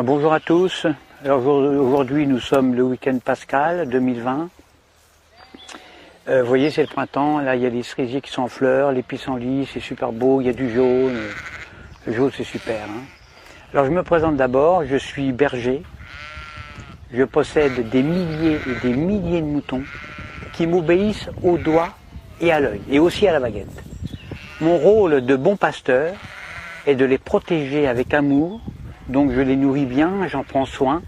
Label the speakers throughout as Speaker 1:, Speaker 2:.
Speaker 1: Bonjour à tous. Alors aujourd'hui nous sommes le week-end pascal 2020. Vous voyez, c'est le printemps, là il y a les cerisiers qui sont en fleurs, les pissenlits, c'est super beau, il y a du jaune. Le jaune c'est super. Alors je me présente d'abord, je suis berger. Je possède des milliers et des milliers de moutons qui m'obéissent au doigt et à l'œil, et aussi à la baguette. Mon rôle de bon pasteur est de les protéger avec amour, donc je les nourris bien, j'en prends soin.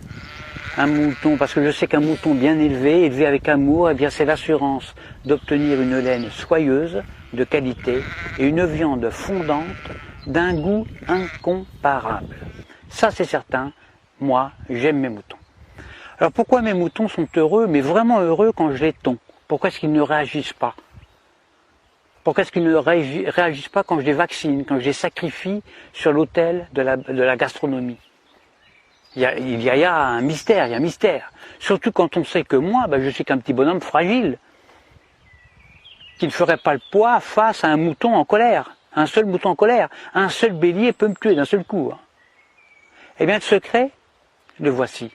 Speaker 1: Un mouton, parce que je sais qu'un mouton bien élevé avec amour, eh bien c'est l'assurance d'obtenir une laine soyeuse, de qualité, et une viande fondante d'un goût incomparable. Ça c'est certain, moi j'aime mes moutons. Alors pourquoi mes moutons sont heureux, mais vraiment heureux quand je les tonds? Pourquoi est-ce qu'ils ne réagissent pas? Pourquoi est-ce qu'ils ne réagissent pas quand je les vaccine, quand je les sacrifie sur l'autel de la gastronomie? Il y a un mystère, il y a un mystère. Surtout quand on sait que moi, je suis qu'un petit bonhomme fragile, qui ne ferait pas le poids face à un mouton en colère. Un seul mouton en colère, un seul bélier peut me tuer d'un seul coup. Eh bien le secret, le voici.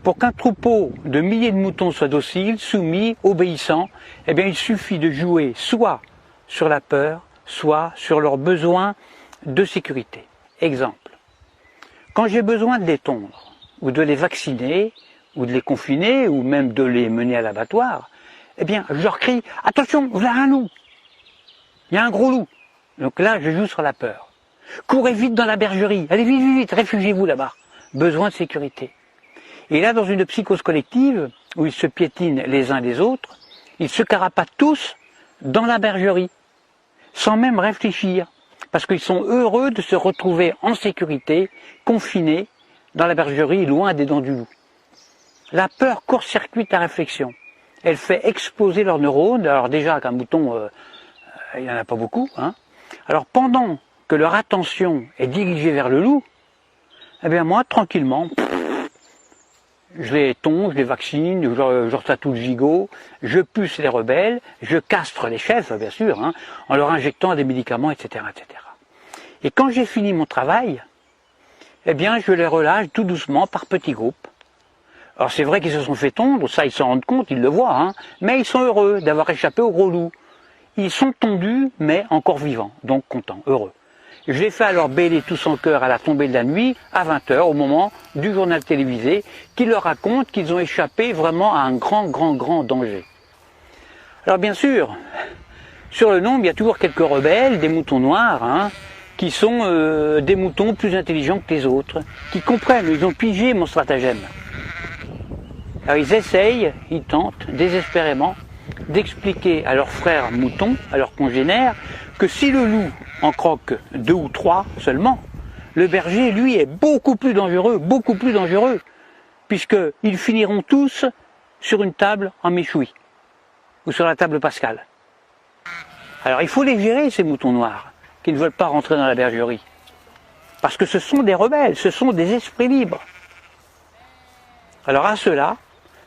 Speaker 1: Pour qu'un troupeau de milliers de moutons soit docile, soumis, obéissant, eh bien il suffit de jouer soit sur la peur, soit sur leurs besoins de sécurité. Exemple. Quand j'ai besoin de les tondre, ou de les vacciner, ou de les confiner, ou même de les mener à l'abattoir, eh bien, je leur crie « Attention, voilà un loup ! Il y a un gros loup !» Donc là, je joue sur la peur. « Courez vite dans la bergerie, allez vite, vite, vite, réfugiez-vous là-bas. » Besoin de sécurité. Et là, dans une psychose collective, où ils se piétinent les uns les autres, ils se carapatent tous dans la bergerie, sans même réfléchir. Parce qu'ils sont heureux de se retrouver en sécurité, confinés dans la bergerie, loin des dents du loup. La peur court-circuite la réflexion. Elle fait exploser leurs neurones. Alors déjà, qu'un mouton, il n'y en a pas beaucoup. Alors pendant que leur attention est dirigée vers le loup, eh bien moi, tranquillement, je les tonds, je les vaccine, je leur tatoue le gigot, je puce les rebelles, je castre les chefs, bien sûr, en leur injectant des médicaments, etc., etc. Et quand j'ai fini mon travail, eh bien, je les relâche tout doucement par petits groupes. Alors c'est vrai qu'ils se sont fait tondre, ça ils s'en rendent compte, ils le voient, mais ils sont heureux d'avoir échappé au gros loup. Ils sont tondus, mais encore vivants, donc contents, heureux. Je les fais alors bêler tous en chœur à la tombée de la nuit, à 20 h, au moment du journal télévisé, qui leur raconte qu'ils ont échappé vraiment à un grand danger. Alors bien sûr, sur le nombre, il y a toujours quelques rebelles, des moutons noirs, qui sont des moutons plus intelligents que les autres, qui comprennent, ils ont pigé mon stratagème. Alors ils essayent, ils tentent désespérément d'expliquer à leurs frères moutons, à leurs congénères, que si le loup en croque 2 ou 3 seulement, le berger, lui, est beaucoup plus dangereux, puisqu'ils finiront tous sur une table en méchoui, ou sur la table pascale. Alors il faut les gérer, ces moutons noirs, qui ne veulent pas rentrer dans la bergerie. Parce que ce sont des rebelles, ce sont des esprits libres. Alors à ceux-là,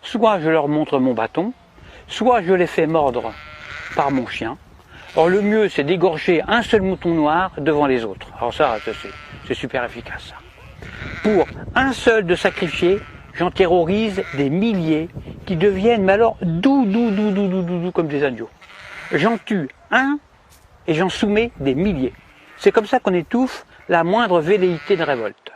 Speaker 1: soit je leur montre mon bâton, soit je les fais mordre par mon chien. Or le mieux c'est d'égorger un seul mouton noir devant les autres. Alors ça, c'est super efficace. Ça. Pour un seul de sacrifié, j'en terrorise des milliers qui deviennent, mais alors, doux comme des agneaux. J'en tue un et j'en soumets des milliers. C'est comme ça qu'on étouffe la moindre velléité de révolte.